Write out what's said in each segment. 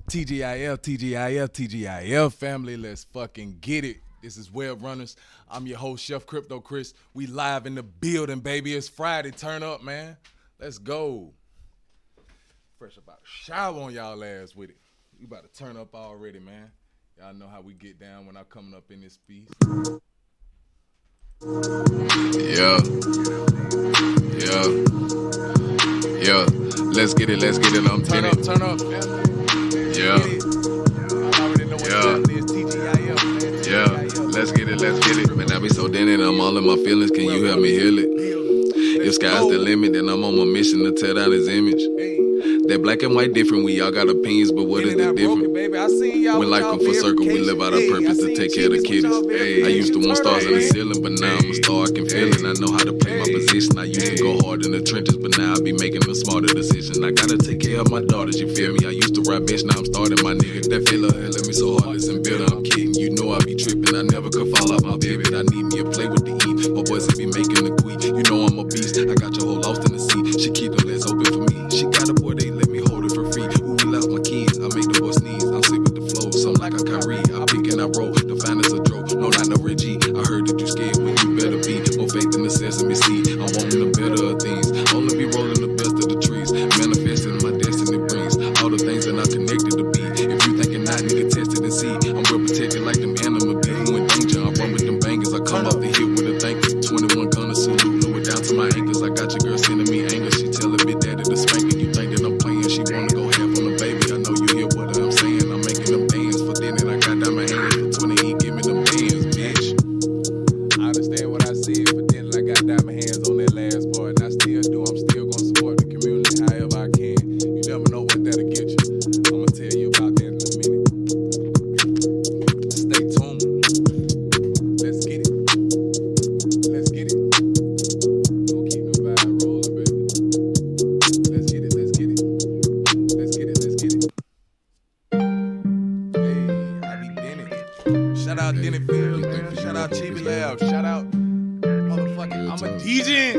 TGIF, TGIF, TGIF family, let's fucking get it. This is Web Runners. I'm your host, ChefCryptoChris. We live in the building, baby. It's Friday. Turn up, man. Let's go. Fresh about to shower on y'all ass with it. We about to turn up already, man. Y'all know how we get down when I'm coming up in this piece. Yeah. Let's get it. I'm Turn in it. turn up, family. Yeah. I already know what the is. TGIF, man. Yeah. Let's get it. Man, I be so dented, I'm all in my feelings. Can you help me heal it? If sky's the limit, then I'm on my mission to tear down his image. That black and white different, we all got opinions, but what is the difference? When life come full circle, we live out our purpose to take care of the kids. I used to want stars in the ceiling, but now I'm a star, I can feel it. I know how to play my position. I used to go hard in the trenches, but now I be making a smarter decision. I gotta take care of my daughters, you feel me? I used to ride bitch, now I'm starting my nigga. That filler let me so heartless and bitter, I'm kidding. You know I be tripping, I never could fall off my pivot. I need me a play with the E. My boys be making the queen. You know I'm a beast, I got your whole lost in the sea. She keep them legs open for me. She got a boy, they let me hold it for free. Ooh, we lost my kids, I make the boy sneeze. I'm sick with the flow, something like a Kyrie. I pick and I roll, the finest a dro. No, not no Reggie. I heard that you scared when you better be. More faith in the sesame seed. I'm wanting the better of things. Only be rolling the best of the trees. Manifesting my destiny brings all the things that I'm connected to be. If you thinking not, nigga, test it and see. I'm well protected like them animal be. Who in danger? I run with them bangers. I come off the hip with a thanker. 21 gunner salute, lower down to my ankles. I got your girl sending me anger. She telling me daddy to spanking. You think that I'm playing? She wanna go half on the baby. I know you hear what I'm saying. I'm making them bands for then and I got down my hands for 20. Give me them bands, bitch. I understand what I said, but then I got down my hands on that last part, and I still do. I'm still gonna support the community however I can. You never know what that'll get you. I'm gonna tell you about that in a minute. Stay tuned. Let's get it. Let's get it. We'll keep the vibe rolling, baby. Let's get it. Let's get it. Let's get it. Let's get it. Hey, I be Denny. Shout out Denny Field, man. Shout out Chibi Lab. Shout out motherfucking. I'm a DJ.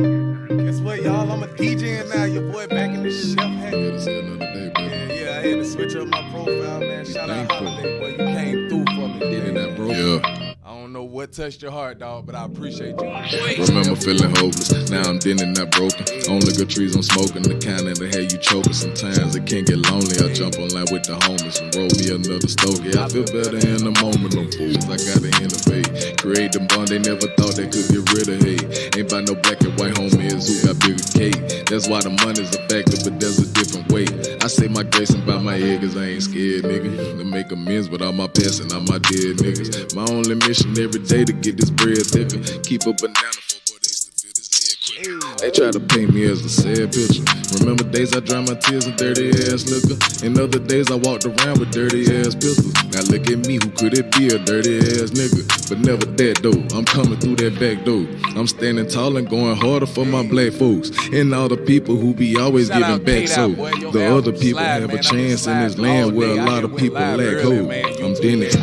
Guess what, y'all? I'm a DJ now. Your boy back in the chef hat. Yeah, to see another day, bro. Yeah, I had to switch up my profile, man. Shout out Holiday, boy. You came through for me. Getting that, bro. Yeah. I don't know what touched your heart, dog, but I appreciate you. Remember feeling hopeless, now I'm dented, not broken. Only good trees I'm smoking, the kind that'll have you choking. Sometimes it can get lonely, I jump on line with the homies and roll me another stogie. I feel better in the moment, no fools, I gotta innovate. Create them bond they never thought they could get rid of hate. Ain't by no black and white homies who got bigger cake. That's why the money's a factor, but there's a different way. I say my grace and bow my head cause I ain't scared, nigga. To make amends with all my past and all my dead niggas. My only mission every day to get this bread thicker. Keep a banana for boy, they used to feel this head quicker. They try to paint me as a sad picture. Remember days I dry my tears in dirty ass liquor. And other days I walked around with dirty ass pistols. Now look at me, who could it be? A dirty ass nigga. But never that though, I'm coming through that back door. I'm standing tall and going harder for my black folks. And all the people who be always giving back so. The other people have a chance in this land where a lot of people lack hope. I'm Dennis,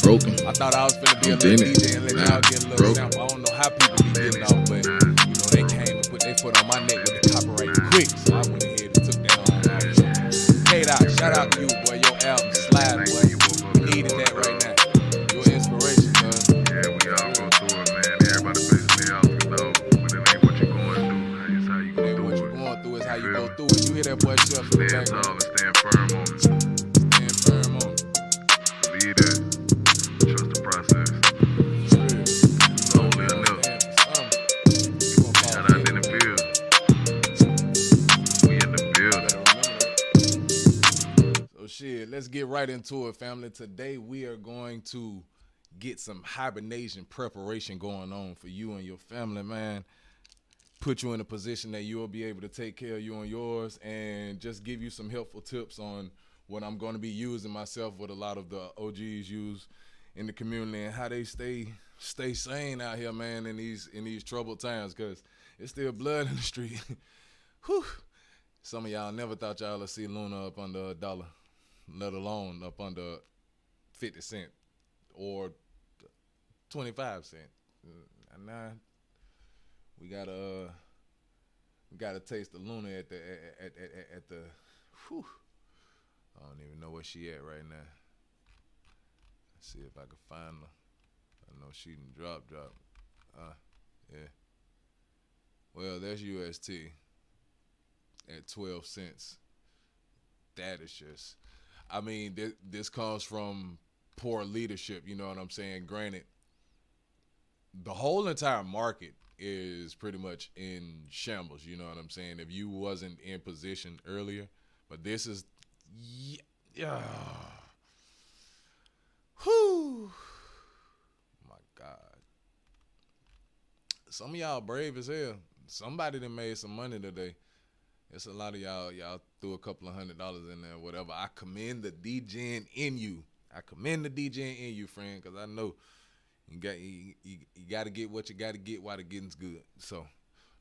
broken. I thought I was finna be a little DJ and let y'all get a little sample. I don't know how people be getting off, but you know they came and put their foot on my neck with the copyright quick, so I went ahead and took that on. K-Dot, shout out to you, boy. Your album slide, boy. We needed that right now. Your inspiration, man. Yeah, we all go through it, man. Everybody faces their ups and downs, but it ain't what you're going through. It's how you go through What it. you going through is how you go through it. You hear that boy Chef in the Stand tall background. and stand firm on it. Stand firm on it. Believe that. Trust the process. Lonely enough. Shout out in the field. We in the building. So shit, let's get right into it, family. Today we are going to get some hibernation preparation going on for you and your family, man. Put you in a position that you'll be able to take care of you and yours, and just give you some helpful tips on what I'm going to be using myself, what a lot of the OGs use in the community, and how they stay sane out here, man, in these troubled times, because it's still blood in the street. Whew. Some of y'all never thought y'all would see Luna up under $1, let alone up under 50 cents or 25 cents. And now we gotta taste the Luna at the whew, I don't even know where she at right now. Let's see if I can find her. I know she done drop. Yeah. Well, there's UST at 12 cents. That is just, I mean, this comes from poor leadership. You know what I'm saying? Granted, the whole entire market is pretty much in shambles. You know what I'm saying? If you wasn't in position earlier, but this is, yeah. Whew. My God. Some of y'all brave as hell. Somebody that made some money today. It's a lot of y'all threw a couple of $100 in there, whatever. I commend the DJing in you. I commend the DJing in you, friend, because I know you got to get what you got to get while the getting's good. So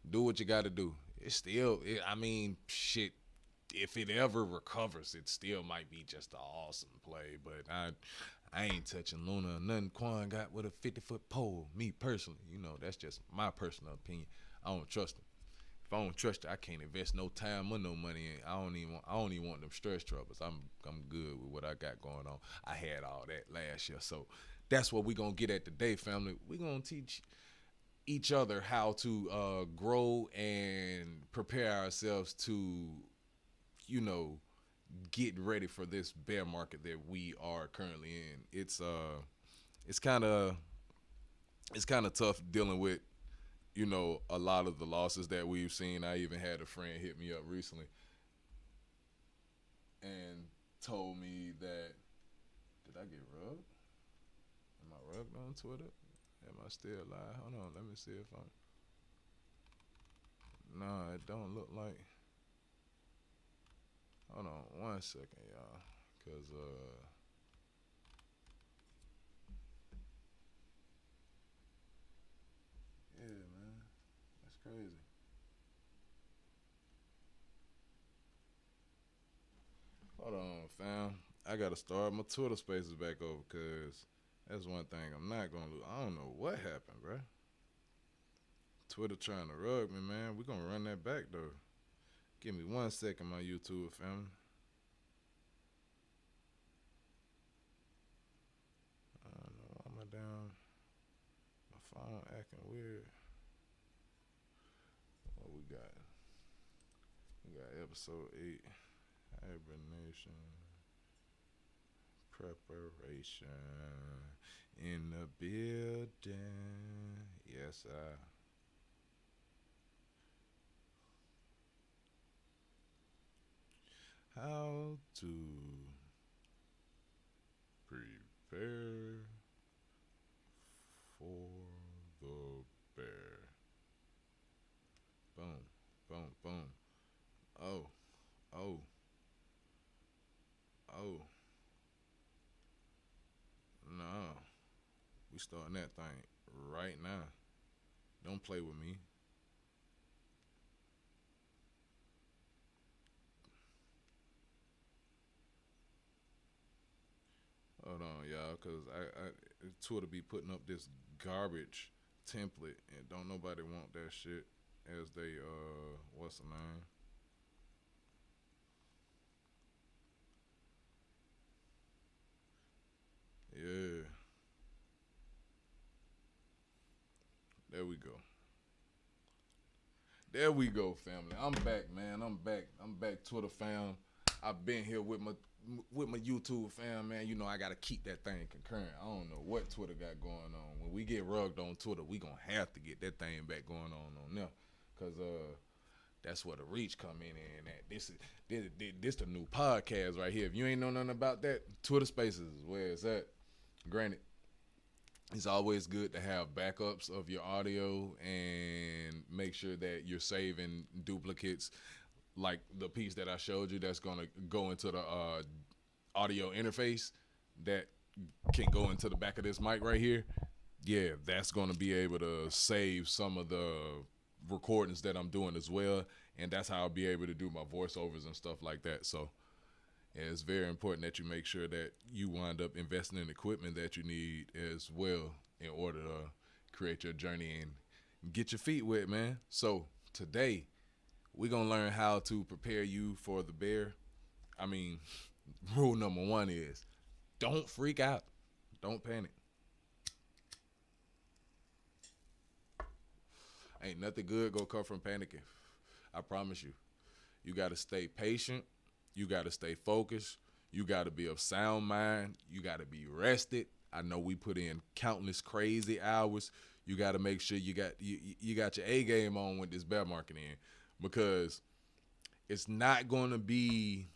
do what you got to do. It's still, I mean, shit. If it ever recovers, it still might be just an awesome play. But I ain't touching Luna or nothing Quan got with a 50-foot pole. Me personally, you know, that's just my personal opinion. I don't trust him. If I don't trust it, I can't invest no time or no money in. I don't even want them stress troubles. I'm good with what I got going on. I had all that last year. So that's what we gonna get at today, family. We gonna teach each other how to grow and prepare ourselves to, you know, get ready for this bear market that we are currently in. It's kind of tough dealing with, you know, a lot of the losses that we've seen. I even had a friend hit me up recently and told me that, did I get rugged? Am I rugged on Twitter? Am I still live? Hold on, let me see if I'm. No, it don't look like. Hold on 1 second, y'all, cause yeah, man, that's crazy. Hold on, fam. I gotta start my Twitter Spaces back over, cause that's one thing I'm not gonna lose. I don't know what happened, bro. Twitter trying to rug me, man. We gonna run that back though. Give me 1 second, my YouTube family. I don't know why my damn my phone acting weird. What we got? We got episode 8, Hibernation, preparation in the building. Yes, I. How to prepare for the bear. Boom, boom, boom. Oh, oh, oh. No, we starting that thing right now. Don't play with me. Hold on, y'all, cause I Twitter be putting up this garbage template, and don't nobody want that shit as they what's the name? Yeah, there we go. There we go, family. I'm back, man. I'm back, Twitter fam. I've been here with my YouTube fam, man. You know I gotta keep that thing concurrent. I don't know what Twitter got going on. When we get rugged on Twitter, we gonna have to get that thing back going on there, cause that's where the reach come in at. This the new podcast right here. If you ain't know nothing about that, Twitter Spaces is where it's at. Granted, it's always good to have backups of your audio and make sure that you're saving duplicates, like the piece that I showed you that's going to go into the audio interface that can go into the back of this mic right here. Yeah, that's going to be able to save some of the recordings that I'm doing as well, and that's how I'll be able to do my voiceovers and stuff like that. So yeah, it's very important that you make sure that you wind up investing in equipment that you need as well in order to create your journey and get your feet wet, man. So today we're gonna learn how to prepare you for the bear. I mean, Rule number one is don't freak out. Don't panic. Ain't nothing good gonna come from panicking. I promise you. You gotta stay patient. You gotta stay focused. You gotta be of sound mind. You gotta be rested. I know we put in countless crazy hours. You gotta make sure you got your A game on with this bear market in, because it's not gonna be.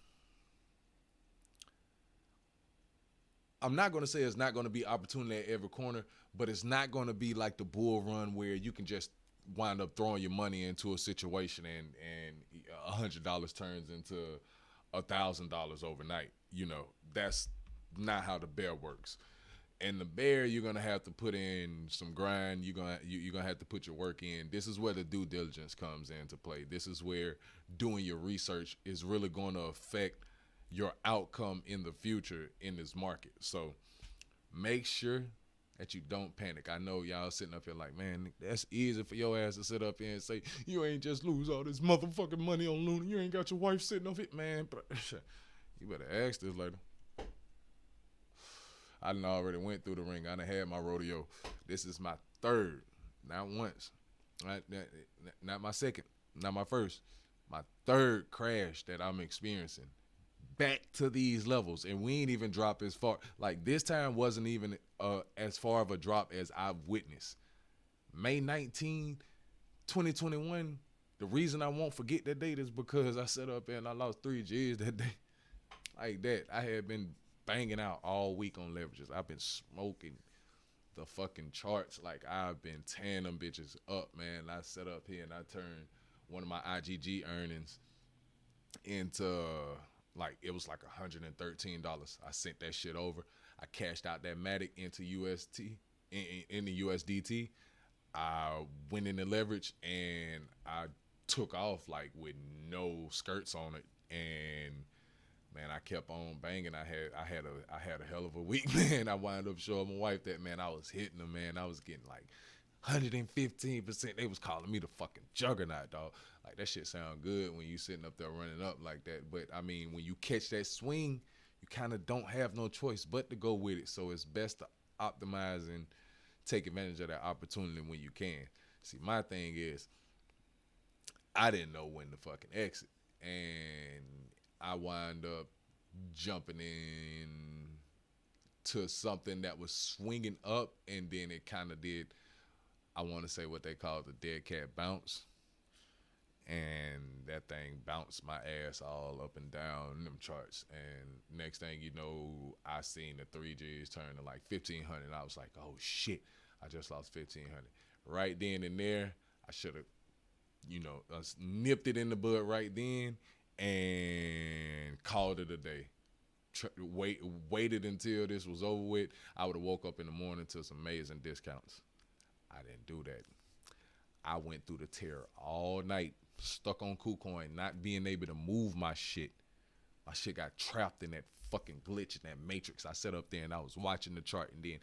I'm not going to say it's not going to be opportunity at every corner, but it's not going to be like the bull run where you can just wind up throwing your money into a situation and $100 turns into $1,000 overnight. You know, that's not how the bear works. And the bear, you're gonna have to put in some grind. You're gonna have to put your work in. This is where the due diligence comes into play. This is where doing your research is really going to affect your outcome in the future in this market. So make sure that you don't panic. I know y'all sitting up here like, man, that's easy for your ass to sit up here and say, you ain't just lose all this motherfucking money on Luna. You ain't got your wife sitting up it, man. But you better ask this later. I done already went through the ring. I done had my rodeo. This is my third, not once, right? Not my second, not my first, my third crash that I'm experiencing. Back to these levels, and we ain't even dropped as far. Like, this time wasn't even as far of a drop as I've witnessed. May 19, 2021, the reason I won't forget that date is because I sat up there and I lost 3 G's that day. Like that, I had been banging out all week on leverages. I've been smoking the fucking charts. Like, I've been tearing them bitches up, man. I sat up here and I turned one of my IGG earnings into... like, it was like $113. I sent that shit over. I cashed out that Matic into UST, in the USDT. I went in the leverage and I took off like with no skirts on it. And man, I kept on banging. I had a hell of a week, man. I wound up showing my wife that, man, I was hitting them, man. I was getting like 115%. They was calling me the fucking juggernaut, dog. Like, that shit sound good when you sitting up there running up like that. But I mean, when you catch that swing, you kind of don't have no choice but to go with it. So it's best to optimize and take advantage of that opportunity when you can. See, my thing is, I didn't know when to fucking exit, and I wind up jumping in to something that was swinging up, and then it kind of did, I want to say what they call the dead cat bounce. And that thing bounced my ass all up and down them charts. And next thing you know, I seen the 3Gs turn to like 1,500. And I was like, oh shit, I just lost 1,500. Right then and there, I should have, nipped it in the bud right then and called it a day. Waited until this was over with. I would have woke up in the morning to some amazing discounts. I didn't do that. I went through the terror all night, stuck on KuCoin, not being able to move my shit. My shit got trapped in that fucking glitch in that matrix. I sat up there and I was watching the chart, and then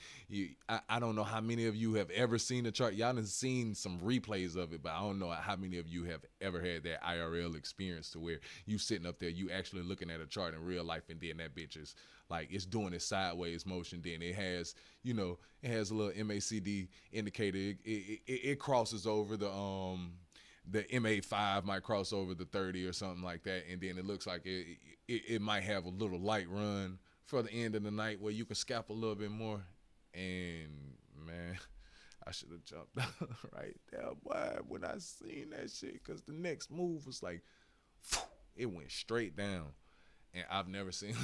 I don't know how many of you have ever seen the chart. Y'all done seen some replays of it, but I don't know how many of you have ever had that IRL experience to where you sitting up there, you actually looking at a chart in real life, and then that bitch is like, it's doing its sideways motion. Then it has, it has a little MACD indicator. It crosses over the M8-5 might cross over the 30 or something like that, and then it looks like it might have a little light run for the end of the night where you can scalp a little bit more. And man, I should have jumped right there, boy, when I seen that shit, because the next move was like, it went straight down. And I've never seen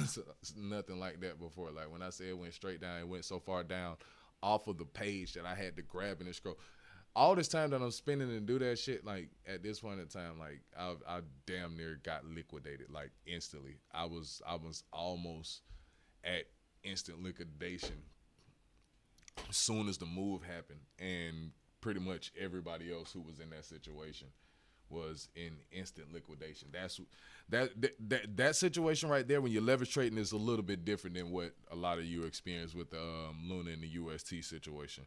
nothing like that before. Like, when I say it went straight down, it went so far down off of the page that I had to grab and scroll. All this time that I'm spending and do that shit, like, at this point in time, like, I damn near got liquidated, like, instantly. I was almost at instant liquidation as soon as the move happened, and pretty much everybody else who was in that situation was in instant liquidation. That situation right there, when you're leverage trading, is a little bit different than what a lot of you experience with the Luna and the UST situation.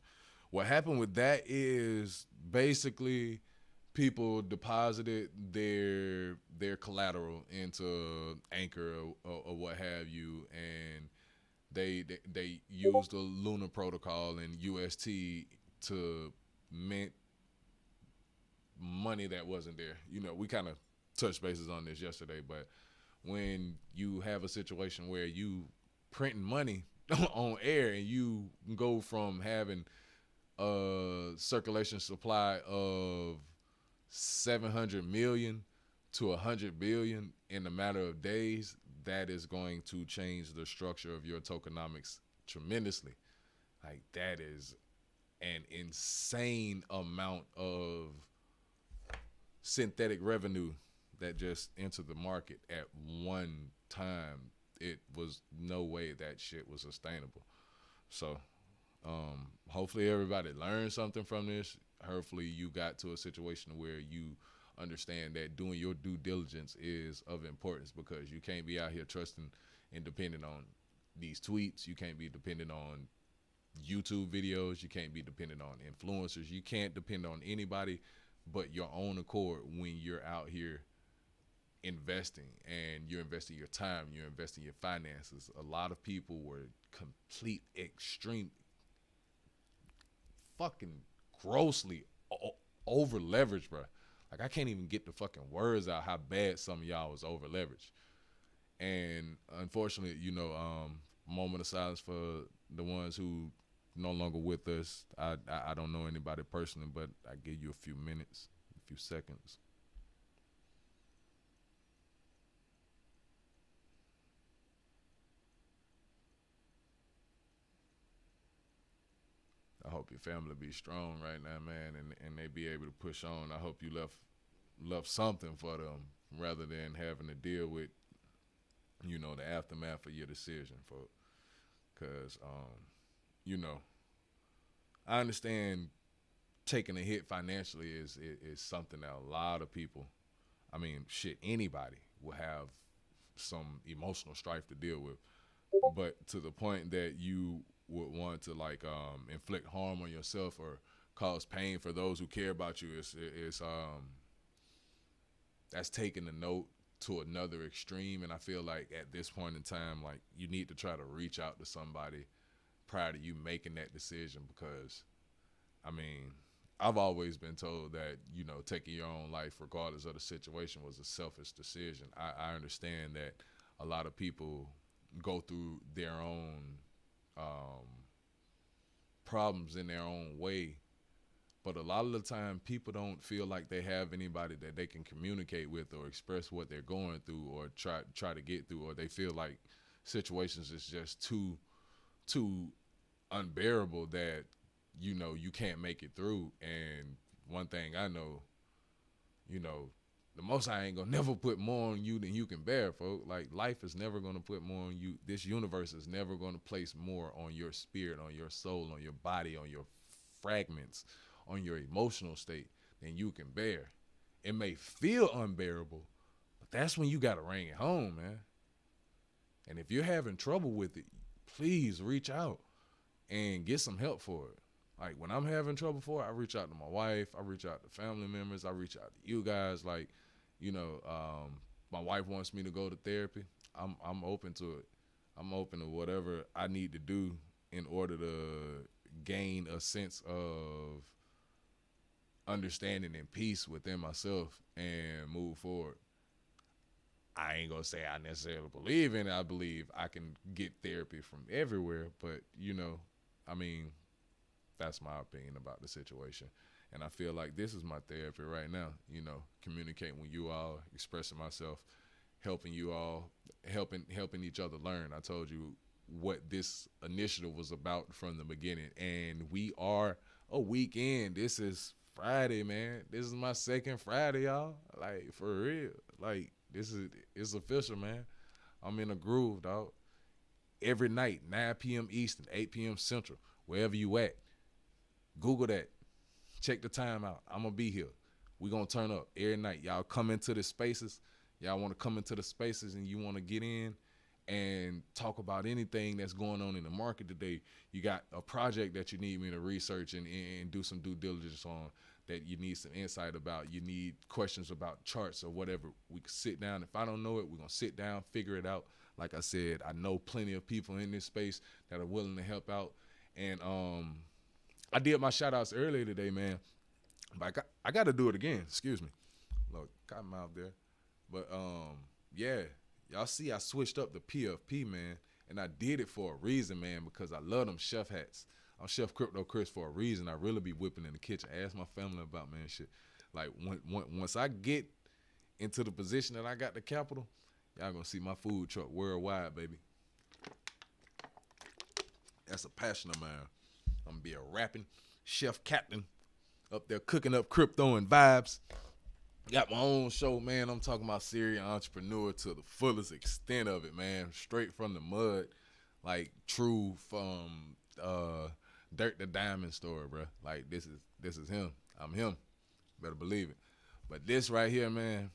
What happened with that is basically people deposited their collateral into Anchor or what have you, and they used the Lunar Protocol and UST to mint money that wasn't there. You know, we kind of touched bases on this yesterday, but when you have a situation where you printing money on air and you go from having a circulation supply of 700 million to 100 billion in a matter of days, that is going to change the structure of your tokenomics tremendously. Like, that is an insane amount of synthetic revenue that just entered the market at one time. It was no way that shit was sustainable. So hopefully everybody learned something from this. Hopefully you got to a situation where you understand that doing your due diligence is of importance, because you can't be out here trusting and depending on these tweets. You can't be dependent on YouTube videos. You can't be dependent on influencers. You can't depend on anybody but your own accord when you're out here investing, and you're investing your time, you're investing your finances. A lot of people were complete extreme fucking grossly over leveraged, bro. Like, I can't even get the fucking words out how bad some of y'all was over leveraged. And unfortunately, you know, moment of silence for the ones who no longer with us. I don't know anybody personally, but I give you a few minutes, a few seconds. I hope your family be strong right now, man, and they be able to push on. I hope you left something for them rather than having to deal with, you know, the aftermath of your decision, folks. Because, you know, I understand taking a hit financially is something that a lot of people, I mean, shit, anybody will have some emotional strife to deal with. But to the point that you would want to, like, inflict harm on yourself or cause pain for those who care about you, is that's taking the note to another extreme. And I feel like at this point in time, like, you need to try to reach out to somebody prior to you making that decision, because, I mean, I've always been told that, you know, taking your own life regardless of the situation was a selfish decision. I understand that a lot of people go through their own problems in their own way, but a lot of the time people don't feel like they have anybody that they can communicate with or express what they're going through or try to get through, or they feel like situations is just too unbearable that, you know, you can't make it through. And one thing I know, you know, the Most High ain't gonna never put more on you than you can bear, folks. Like, life is never gonna put more on you. This universe is never gonna place more on your spirit, on your soul, on your body, on your fragments, on your emotional state than you can bear. It may feel unbearable, but that's when you gotta bring it home, man. And if you're having trouble with it, please reach out and get some help for it. Like, when I'm having trouble for it, I reach out to my wife, I reach out to family members, I reach out to you guys. Like, you know, my wife wants me to go to therapy. I'm open to it. I'm open to whatever I need to do in order to gain a sense of understanding and peace within myself and move forward. I ain't gonna say I necessarily believe in it. I believe I can get therapy from everywhere, but, you know, I mean, that's my opinion about the situation. And I feel like this is my therapy right now, you know, communicating with you all, expressing myself, helping you all, helping each other learn. I told you what this initiative was about from the beginning, and we are a weekend. This is Friday, man. This is my second Friday, y'all. Like, for real. Like, it's official, man. I'm in a groove, dog. Every night, 9 p.m. Eastern, 8 p.m. Central, wherever you at. Google that. Check the time out. I'm going to be here. We're going to turn up every night. Y'all come into the spaces. Y'all want to come into the spaces and you want to get in and talk about anything that's going on in the market today. You got a project that you need me to research and do some due diligence on. that you need some insight about, you need questions about charts or whatever, we can sit down. If I don't know it, we're going to sit down, figure it out. Like I said, I know plenty of people in this space that are willing to help out. And I did my shout-outs earlier today, man. But I got to do it again. Excuse me. Look, got my out there. But, yeah, y'all see I switched up the PFP, man. And I did it for a reason, man, because I love them chef hats. I'm ChefCryptoChris for a reason. I really be whipping in the kitchen. Ask my family about, man, shit. Like, once I get into the position that I got the capital, y'all gonna see my food truck worldwide, baby. That's a passion of mine. I'm gonna be a rapping chef captain up there cooking up crypto and vibes. Got my own show, man. I'm talking about serious entrepreneur to the fullest extent of it, man. Straight from the mud, like true from dirt to diamond story, bro. Like this is him. I'm him. Better believe it. But this right here, man,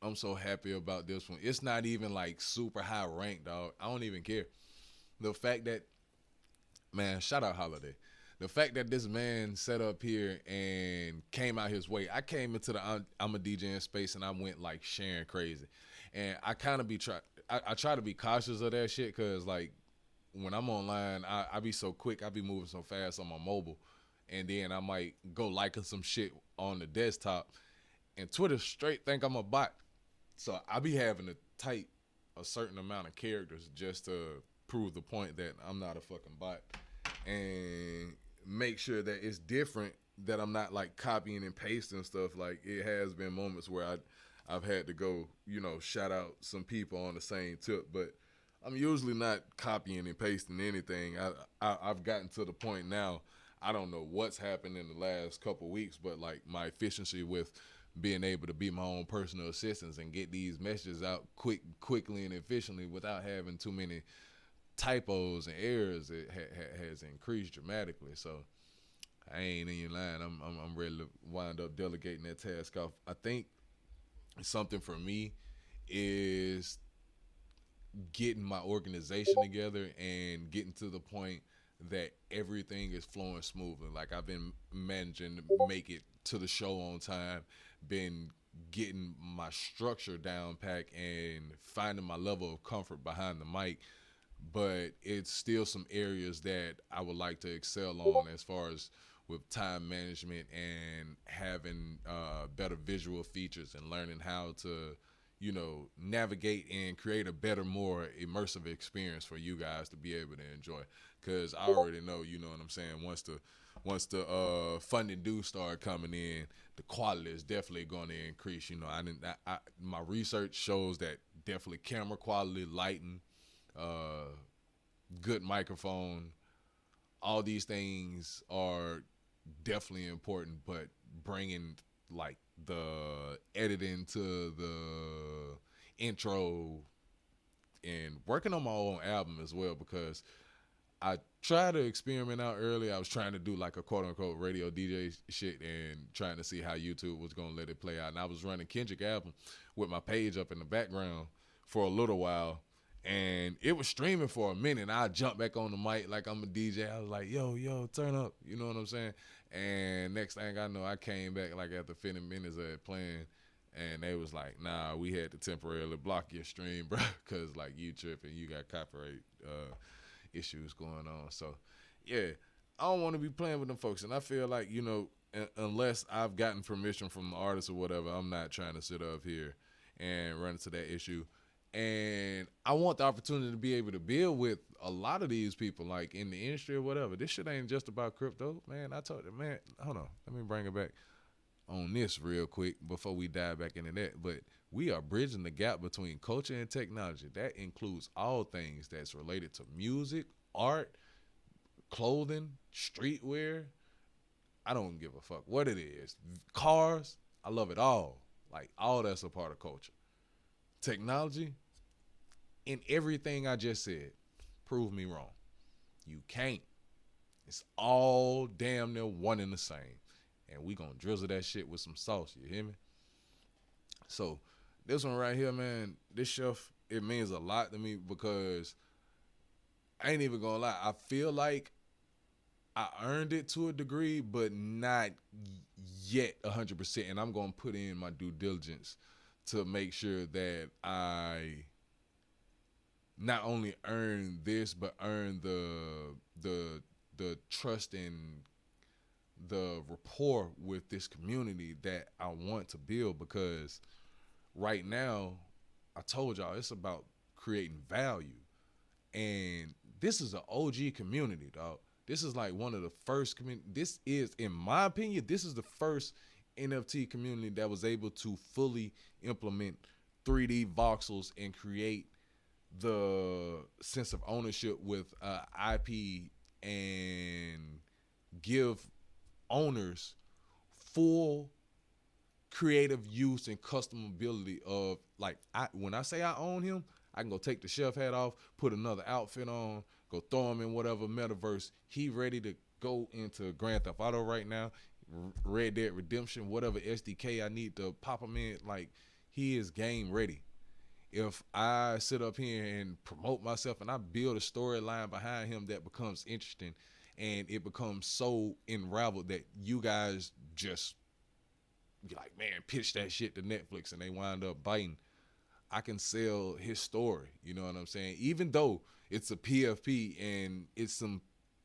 I'm so happy about this one. It's not even like super high ranked, dog. I don't even care. The fact that, man, shout out Holiday. The fact that this man set up here and came out his way. I came into the I'm a DJ in space and I went like sharing crazy. And I kind of I try to be cautious of that shit because like when I'm online, I be so quick. I be moving so fast on my mobile. And then I might go liking some shit on the desktop. And Twitter straight think I'm a bot. So I be having to type a certain amount of characters just to prove the point that I'm not a fucking bot. And make sure that it's different, that I'm not like copying and pasting stuff. Like it has been moments where I've had to go, shout out some people on the same tip, but I'm usually not copying and pasting anything. I've gotten to the point now, I don't know what's happened in the last couple of weeks, but like my efficiency with being able to be my own personal assistant and get these messages out quickly and efficiently without having too many typos and errors, it has increased dramatically. So I ain't in your line. I'm ready to wind up delegating that task off. I think something for me is getting my organization together and getting to the point that everything is flowing smoothly. Like I've been managing to make it to the show on time, been getting my structure down pat and finding my level of comfort behind the mic. But it's still some areas that I would like to excel on as far as with time management and having better visual features and learning how to, navigate and create a better, more immersive experience for you guys to be able to enjoy. Because I already know, you know what I'm saying, once the funding do start coming in, the quality is definitely going to increase. My research shows that definitely camera quality, lighting, good microphone, all these things are definitely important, but bringing like the editing to the intro and working on my own album as well, because I tried to experiment out earlier. I was trying to do like a quote unquote radio DJ shit and trying to see how YouTube was going to let it play out. And I was running Kendrick album with my page up in the background for a little while. And it was streaming for a minute. And I jumped back on the mic like I'm a DJ. I was like, yo, turn up. You know what I'm saying? And next thing I know, I came back like after 50 minutes of it playing. And they was like, nah, we had to temporarily block your stream, bro, because like you tripping. You got copyright issues going on. So, yeah, I don't want to be playing with them folks. And I feel like, unless I've gotten permission from the artist or whatever, I'm not trying to sit up here and run into that issue. And I want the opportunity to be able to build with a lot of these people, like in the industry or whatever. This shit ain't just about crypto, man. I told you, man, hold on. Let me bring it back on this real quick before we dive back into that. But we are bridging the gap between culture and technology. That includes all things that's related to music, art, clothing, streetwear. I don't give a fuck what it is. Cars, I love it all. Like, all that's a part of culture. Technology, in everything I just said, prove me wrong. You can't. It's all damn near one and the same. And we gonna drizzle that shit with some sauce, you hear me? So, this one right here, man, this chef, it means a lot to me because I ain't even gonna lie. I feel like I earned it to a degree, but not yet 100%. And I'm gonna put in my due diligence to make sure that I not only earn this, but earn the trust and the rapport with this community that I want to build. Because right now, I told y'all it's about creating value, and this is an OG community, dog. This is like one of the first community. This is, in my opinion, this is the first NFT community that was able to fully implement 3D voxels and create the sense of ownership with IP and give owners full creative use and customability of, like, when I say I own him, I can go take the chef hat off, put another outfit on, go throw him in whatever metaverse. He ready to go into Grand Theft Auto right now, Red Dead Redemption, whatever SDK I need to pop him in. Like, he is game ready. If I sit up here and promote myself and I build a storyline behind him that becomes interesting and it becomes so unraveled that you guys just be like, man, pitch that shit to Netflix, and they wind up biting, I can sell his story. You know what I'm saying? Even though it's a PFP and it's some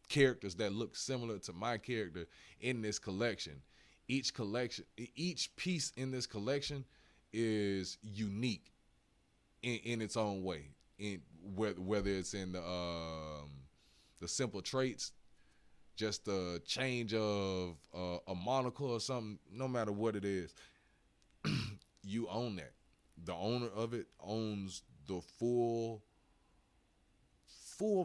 characters that look similar to my character in this collection, each piece in this collection is unique in its own way. In whether it's in the simple traits, just a change of a monocle or something, no matter what it is, you own that. The owner of it owns the full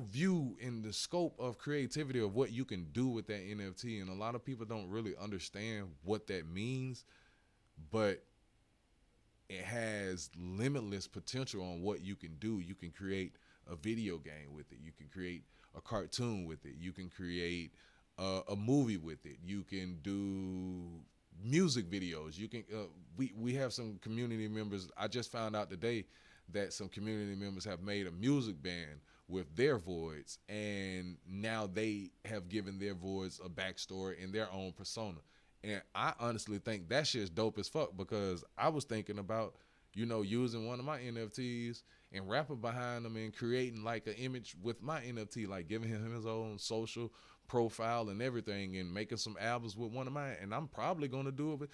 view in the scope of creativity of what you can do with that NFT. And a lot of people don't really understand what that means, but it has limitless potential on what you can do. You can create a video game with it. You can create a cartoon with it. You can create a movie with it. You can do music videos. You can we have some community members. I just found out today that some community members have made a music band with their voids, and now they have given their voids a backstory and their own persona. And I honestly think that shit's dope as fuck, because I was thinking about, using one of my NFTs and rapping behind them and creating like an image with my NFT, like giving him his own social profile and everything, and making some albums with one of mine. And I'm probably gonna do it.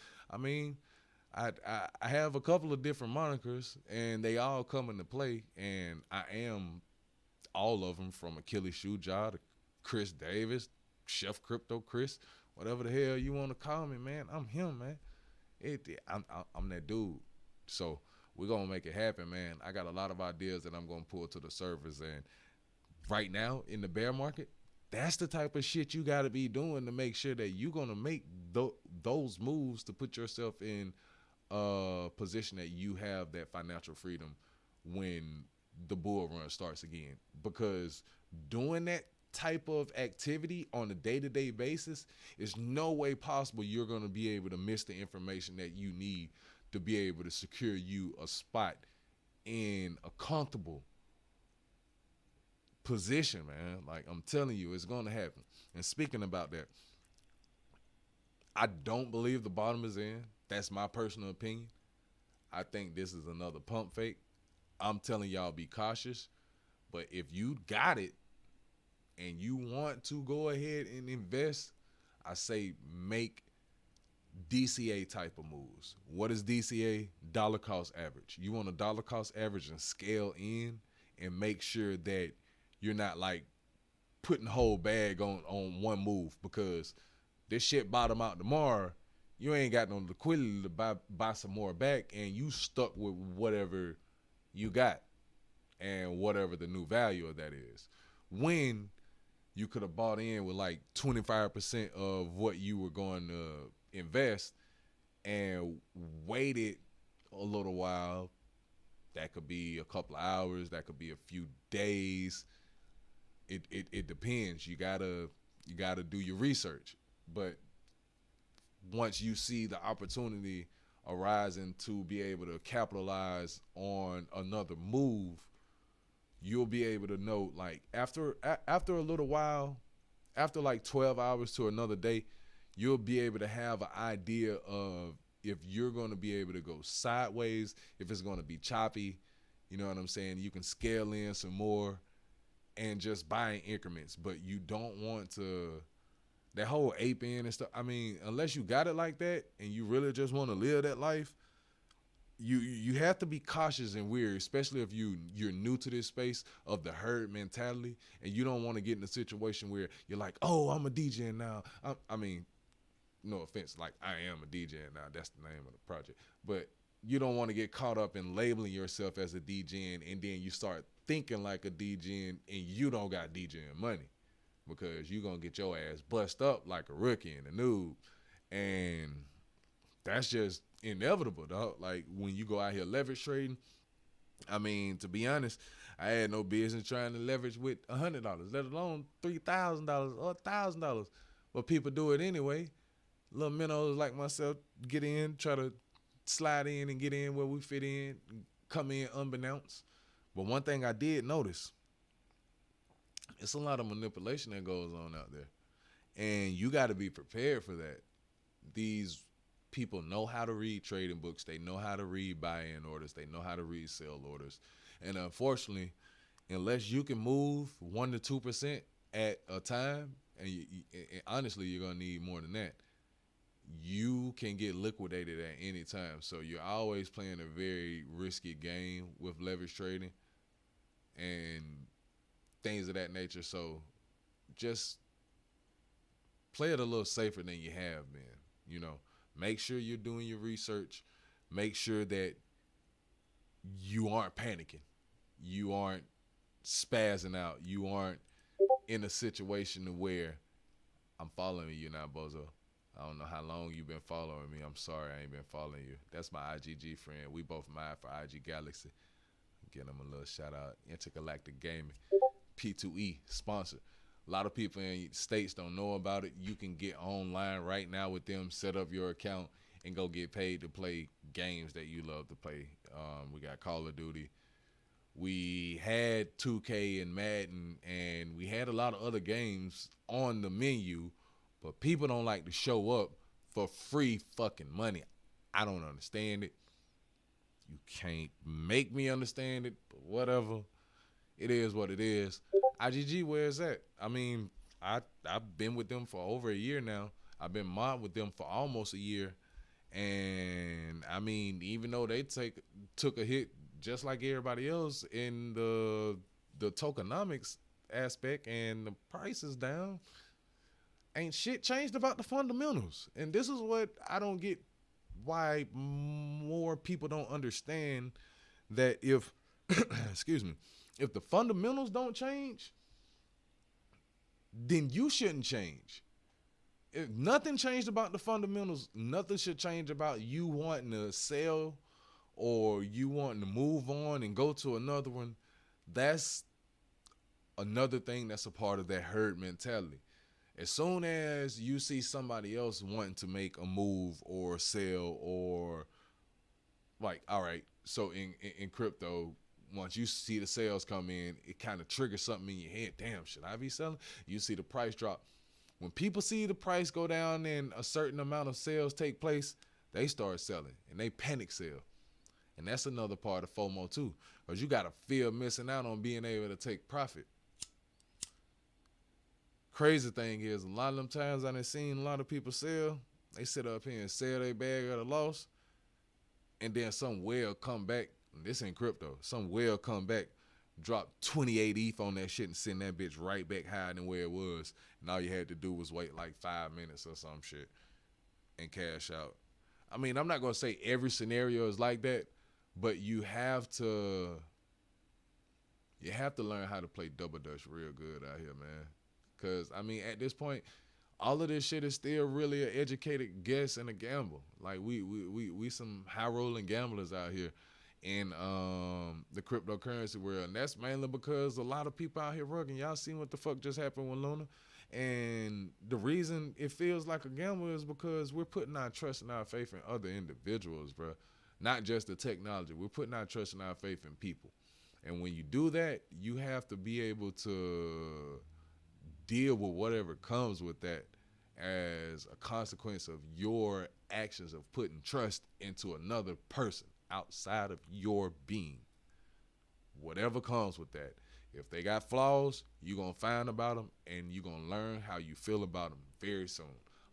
I have a couple of different monikers, and they all come into play, and I am all of them, from Achilles Shoe Jaw to Chris Davis, ChefCryptoChris, whatever the hell you want to call me, man. I'm him, man. I'm that dude. So we're gonna make it happen, man. I got a lot of ideas that I'm gonna pull to the surface, and right now in the bear market, that's the type of shit you got to be doing to make sure that you're gonna make those moves to put yourself in a position that you have that financial freedom when the bull run starts again. Because doing that type of activity on a day-to-day basis, is no way possible you're going to be able to miss the information that you need to be able to secure you a spot in a comfortable position, man. Like, I'm telling you, it's going to happen. And speaking about that, I don't believe the bottom is in. That's my personal opinion. I think this is another pump fake. I'm telling y'all, be cautious. But if you got it and you want to go ahead and invest, I say make DCA type of moves. What is DCA? Dollar cost average. You want a dollar cost average and scale in and make sure that you're not like putting the whole bag on one move, because this shit bottom out tomorrow. You ain't got no liquidity to buy some more back, and you stuck with whatever you got and whatever the new value of that is. When you could have bought in with like 25% of what you were going to invest and waited a little while. That could be a couple of hours. That could be a few days. It depends. You gotta do your research. But once you see the opportunity arising to be able to capitalize on another move, you'll be able to know, like, after a little while, after like 12 hours to another day, you'll be able to have an idea of if you're going to be able to go sideways, if it's going to be choppy, you know what I'm saying? You can scale in some more and just buy in increments, but you don't want to, that whole ape in and stuff. I mean, unless you got it like that and you really just want to live that life, you have to be cautious and weary, especially if you're new to this space of the herd mentality, and you don't want to get in a situation where you're like, oh, I'm a DJ now. I mean, no offense, like I am a DJ now. That's the name of the project. But you don't want to get caught up in labeling yourself as a DJ, and then you start thinking like a DJ and you don't got DJing money, because you're going to get your ass bust up like a rookie and a noob. And that's just inevitable, dog. Like when you go out here leverage trading, I mean, to be honest, I had no business trying to leverage with $100, let alone $3,000 or $1,000. But people do it anyway. Little minnows like myself get in, try to slide in and get in where we fit in, come in unbeknownst. But one thing I did notice, it's a lot of manipulation that goes on out there. And you got to be prepared for that. These people know how to read trading books. They know how to read buy-in orders. They know how to read sell orders. And unfortunately, unless you can move 1% to 2% at a time, and honestly, you're going to need more than that, you can get liquidated at any time. So you're always playing a very risky game with leverage trading and things of that nature. So just play it a little safer than you have been. You know, make sure you're doing your research. Make sure that you aren't panicking. You aren't spazzing out. You aren't in a situation where I'm following you now, Bozo. I don't know how long you've been following me. I'm sorry I ain't been following you. That's my IGG friend. We both mine for IG Galaxy. Give them a little shout out. Intergalactic Gaming. P2E sponsor. A lot of people in states don't know about it. You can get online right now with them, set up your account, and go get paid to play games that you love to play. We got Call of Duty. We had 2K and Madden, and we had a lot of other games on the menu, but people don't like to show up for free fucking money. I don't understand it. You can't make me understand it, but whatever. It is what it is. IGG, where is that? I mean, I've been with them for over a year now. I've been mod with them for almost a year. And, I mean, even though they took a hit just like everybody else in the tokenomics aspect and the price is down, ain't shit changed about the fundamentals. And this is what I don't get, why more people don't understand that if, excuse me, if the fundamentals don't change, then you shouldn't change. If nothing changed about the fundamentals, nothing should change about you wanting to sell or you wanting to move on and go to another one. That's another thing that's a part of that herd mentality. As soon as you see somebody else wanting to make a move or sell, or like, all right, so in crypto, once you see the sales come in, it kind of triggers something in your head. Damn, should I be selling? You see the price drop. When people see the price go down and a certain amount of sales take place, they start selling and they panic sell. And that's another part of FOMO too, because you got to fear missing out on being able to take profit. Crazy thing is, a lot of them times I done seen a lot of people sell, they sit up here and sell their bag at a loss, and then some whale come back. This ain't crypto. Some whale come back, drop 28 ETH on that shit and send that bitch right back higher than where it was. And all you had to do was wait like 5 minutes or some shit and cash out. I mean, I'm not going to say every scenario is like that, but you have to learn how to play double dutch real good out here, man. Because, I mean, at this point, all of this shit is still really an educated guess and a gamble. Like, we some high-rolling gamblers out here in the cryptocurrency world. And that's mainly because a lot of people out here rugging. Y'all seen what the fuck just happened with Luna? And the reason it feels like a gamble is because we're putting our trust and our faith in other individuals, bro. Not just the technology. We're putting our trust and our faith in people. And when you do that, you have to be able to deal with whatever comes with that as a consequence of your actions of putting trust into another person outside of your being. Whatever comes with that. If they got flaws, you're going to find about them, and you're going to learn how you feel about them very soon.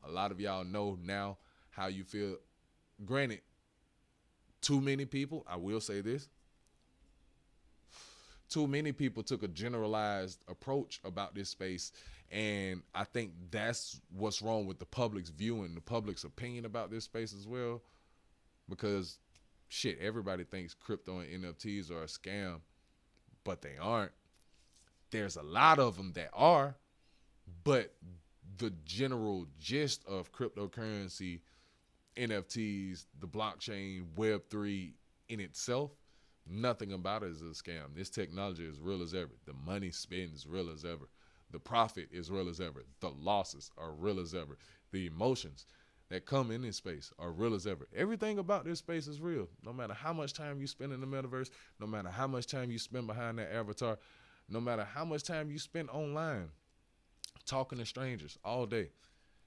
A lot of y'all know now how you feel. Granted, too many people, I will say this, too many people took a generalized approach about this space, and I think that's what's wrong with the public's view and the public's opinion about this space as well, because shit, everybody thinks crypto and NFTs are a scam, but they aren't. There's a lot of them that are, but the general gist of cryptocurrency, NFTs, the blockchain, Web3 in itself, nothing about it is a scam. This technology is real as ever. The money spent is real as ever. The profit is real as ever. The losses are real as ever. The emotions that come in this space are real as ever. Everything about this space is real. No matter how much time you spend in the metaverse, no matter how much time you spend behind that avatar, no matter how much time you spend online talking to strangers all day,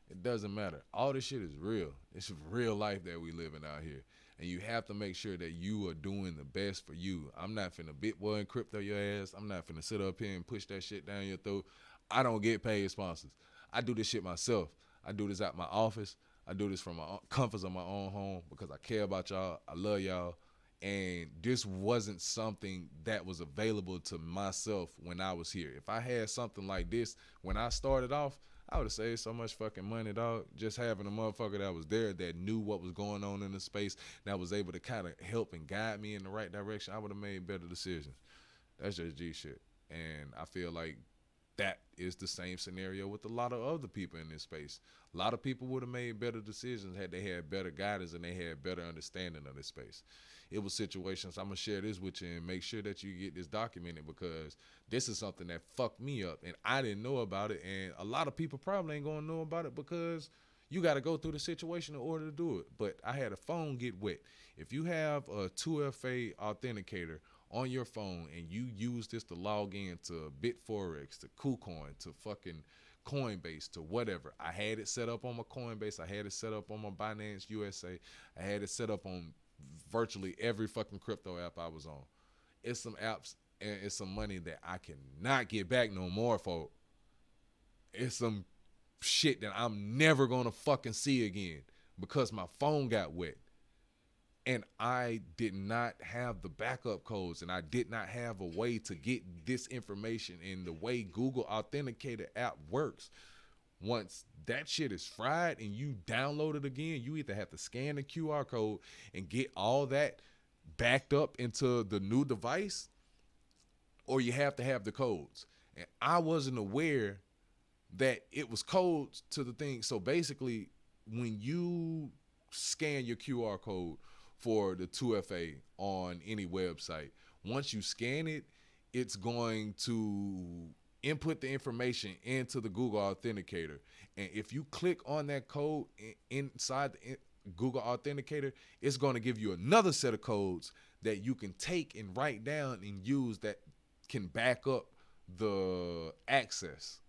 it doesn't matter. All this shit is real. It's real life that we living out here. And you have to make sure that you are doing the best for you. I'm not finna Bitboy and crypto your ass. I'm not finna sit up here and push that shit down your throat. I don't get paid sponsors. I do this shit myself. I do this out my office. I do this from my comforts of my own home because I care about y'all. I love y'all. And this wasn't something that was available to myself when I was here. If I had something like this when I started off, I would have saved so much fucking money, dog. Just having a motherfucker that was there that knew what was going on in the space, that was able to kind of help and guide me in the right direction, I would have made better decisions. That's just G shit. And I feel like that is the same scenario with a lot of other people in this space. A lot of people would have made better decisions had they had better guidance and they had better understanding of this space. It was situations, I'm going to share this with you and make sure that you get this documented because this is something that fucked me up and I didn't know about it, and a lot of people probably ain't going to know about it because you got to go through the situation in order to do it. But I had a phone get wet. If you have a 2FA authenticator on your phone and you use this to log in to BitForex, to KuCoin, to fucking Coinbase, to whatever. I had it set up on my Coinbase. I had it set up on my Binance USA. I had it set up on virtually every fucking crypto app I was on. It's some apps and it's some money that I cannot get back no more for. It's some shit that I'm never gonna fucking see again because my phone got wet. And I did not have the backup codes, and I did not have a way to get this information. And the way Google Authenticator app works, once that shit is fried and you download it again, you either have to scan the QR code and get all that backed up into the new device, or you have to have the codes. And I wasn't aware that it was codes to the thing. So basically, when you scan your QR code for the 2FA on any website, once you scan it, it's going to input the information into the Google Authenticator. And if you click on that code inside the Google Authenticator, it's going to give you another set of codes that you can take and write down and use that can back up the access.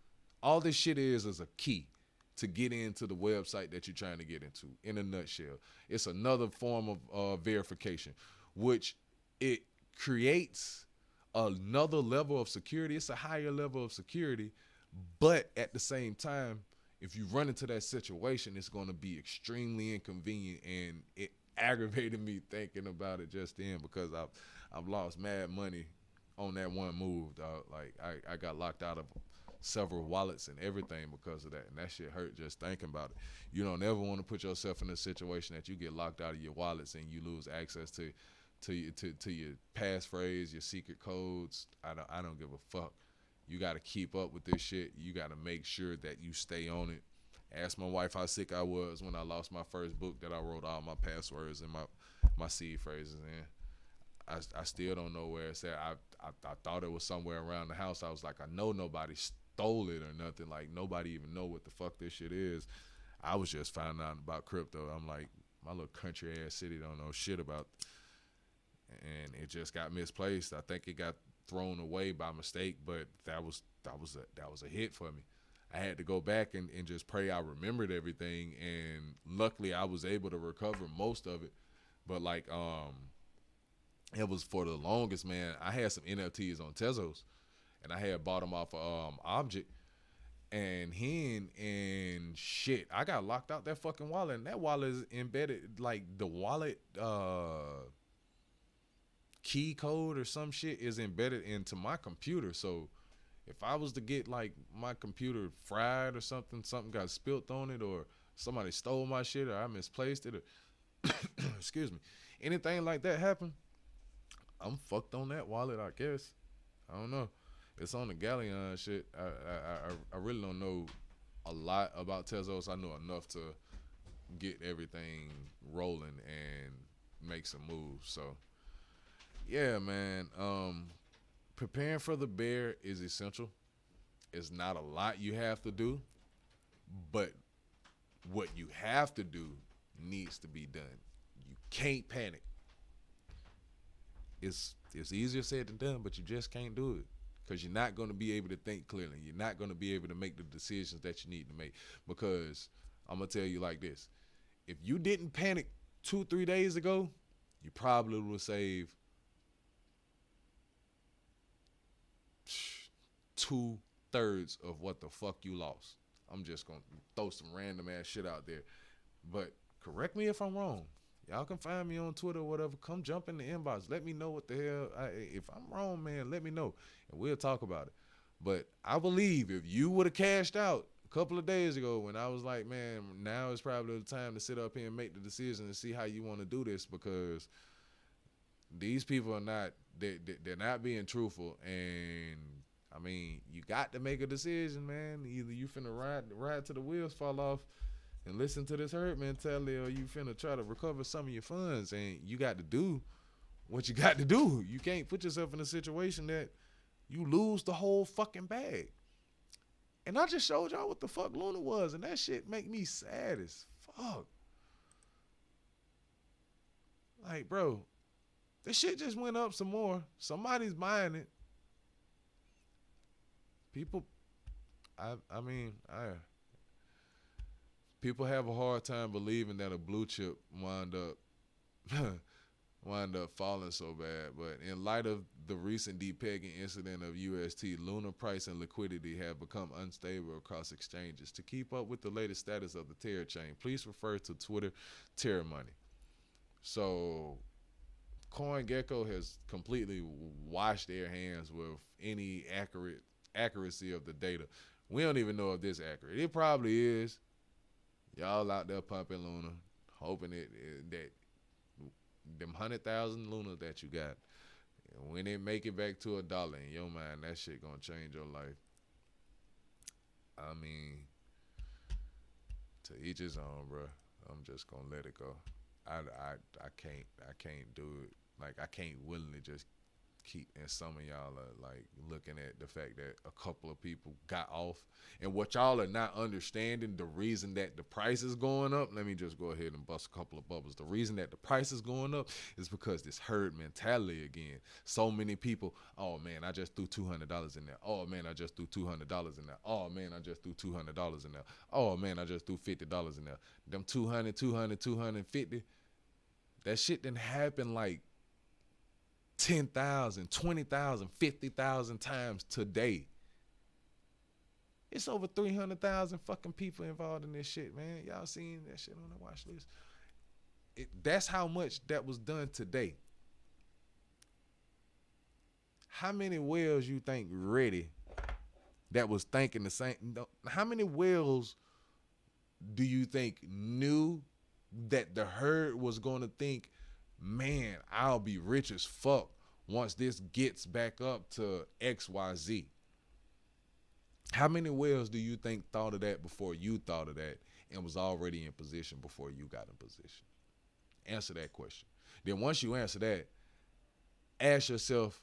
All this shit is a key to get into the website that you're trying to get into. In a nutshell, it's another form of verification, which it creates another level of security. It's a higher level of security, but at the same time, if you run into that situation, it's going to be extremely inconvenient, and it aggravated me thinking about it just then because I've lost mad money on that one move, dog. Like I got locked out of several wallets and everything because of that, and that shit hurt just thinking about it. You don't ever want to put yourself in a situation that you get locked out of your wallets and you lose access to your passphrase, your secret codes. I don't give a fuck. You got to keep up with this shit. You got to make sure that you stay on it. Asked my wife how sick I was when I lost my first book that I wrote all my passwords and my seed phrases in. I still don't know where it's at. I thought it was somewhere around the house. I was like, I know nobody stole it or nothing. Like, nobody even know what the fuck this shit is. I was just finding out about crypto. I'm like, my little country ass city don't know shit about, and it just got misplaced. I think it got thrown away by mistake, but that was a hit for me. I had to go back and just pray I remembered everything, and luckily I was able to recover most of it. But like it was for the longest, man. I had some NFTs on Tezos, and I had bought them off of Object, and shit, I got locked out that fucking wallet, and that wallet is embedded, like the wallet key code or some shit is embedded into my computer. So if I was to get like my computer fried or something got spilt on it, or somebody stole my shit, or I misplaced it, or excuse me, anything like that happened, I'm fucked on that wallet, I guess. I don't know. It's on the Galleon shit. I really don't know a lot about Tezos. I know enough to get everything rolling and make some moves. So yeah, man. Preparing for the bear is essential. It's not a lot you have to do, but what you have to do needs to be done. You can't panic. It's easier said than done, but you just can't do it, because you're not going to be able to think clearly. You're not going to be able to make the decisions that you need to make, because I'm going to tell you like this. If you didn't panic 2-3 days ago, you probably would save 2/3 of what the fuck you lost. I'm just going to throw some random ass shit out there. But correct me if I'm wrong. Y'all can find me on Twitter or whatever. Come jump in the inbox. Let me know what the hell. If I'm wrong, man, let me know, and we'll talk about it. But I believe if you would have cashed out a couple of days ago, when I was like, man, now is probably the time to sit up here and make the decision and see how you want to do this, because these people are not, they're not being truthful. And I mean, you got to make a decision, man. Either you finna ride till the wheels fall off and listen to this herd mentality, or you finna try to recover some of your funds, and you got to do what you got to do. You can't put yourself in a situation that you lose the whole fucking bag. And I just showed y'all what the fuck Luna was, and that shit make me sad as fuck. Like, bro, this shit just went up some more. Somebody's buying it. People, people have a hard time believing that a blue chip wind up falling so bad. But in light of the recent depegging incident of UST, Luna price and liquidity have become unstable across exchanges. To keep up with the latest status of the Terra chain, please refer to Twitter Terra Money. So CoinGecko has completely washed their hands with any accuracy of the data. We don't even know if this is accurate. It probably is. Y'all out there pumping Luna, hoping that them 100,000 Luna that you got, when it make it back to $1 in your mind, that shit gonna change your life. I mean, to each his own, bro. I'm just gonna let it go. I can't do it. Like, I can't willingly just keep, and some of y'all are like looking at the fact that a couple of people got off, and what y'all are not understanding, the reason that the price is going up, let me just go ahead and bust a couple of bubbles. The reason that the price is going up is because this herd mentality again. So many people, oh man, I just threw $200 in there. Oh man, I just threw $200 in there. Oh man, I just threw $200 in there. Oh man, I just threw $50 in there. Them 200, 250, that shit didn't happen like 10,000, 20,000, 50,000 times today. It's over 300,000 fucking people involved in this shit, man. Y'all seen that shit on the watch list? That's how much that was done today. How many whales you think ready that was thinking the same? How many whales do you think knew that the herd was going to think, man, I'll be rich as fuck once this gets back up to XYZ? How many whales do you think thought of that before you thought of that and was already in position before you got in position? Answer that question. Then once you answer that, ask yourself,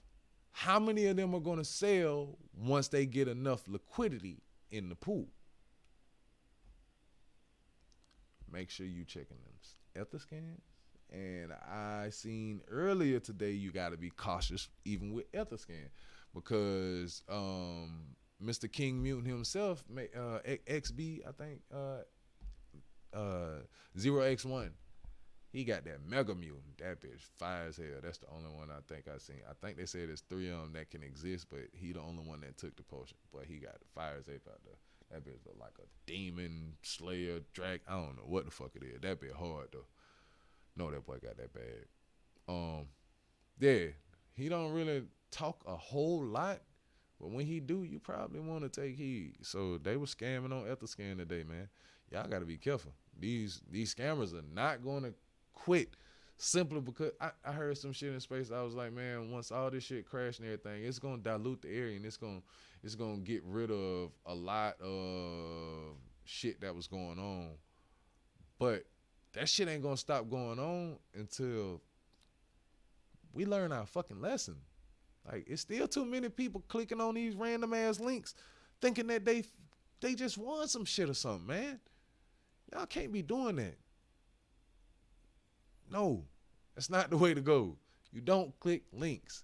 how many of them are going to sell once they get enough liquidity in the pool? Make sure you checking them ether scans. And I seen earlier today you got to be cautious even with Etherscan, because Mr. King Mutant himself, XB, I think, 0x1. He got that Mega Mutant. That bitch fire as hell. That's the only one I think I seen. I think they said there's 3 of them that can exist, but he the only one that took the potion. But he got the fire as hell out there. That bitch look like a demon slayer drag. I don't know what the fuck it is. That bitch hard though. No, that boy got that bad. Yeah, he don't really talk a whole lot, but when he do, you probably want to take heed. So they were scamming on Etherscan today, man. Y'all got to be careful. These scammers are not going to quit simply because I heard some shit in space. I was like, man, once all this shit crash and everything, it's going to dilute the area and it's going to get rid of a lot of shit that was going on. But that shit ain't going to stop going on until we learn our fucking lesson. Like, it's still too many people clicking on these random ass links thinking that they just won some shit or something, man. Y'all can't be doing that. No, that's not the way to go. You don't click links.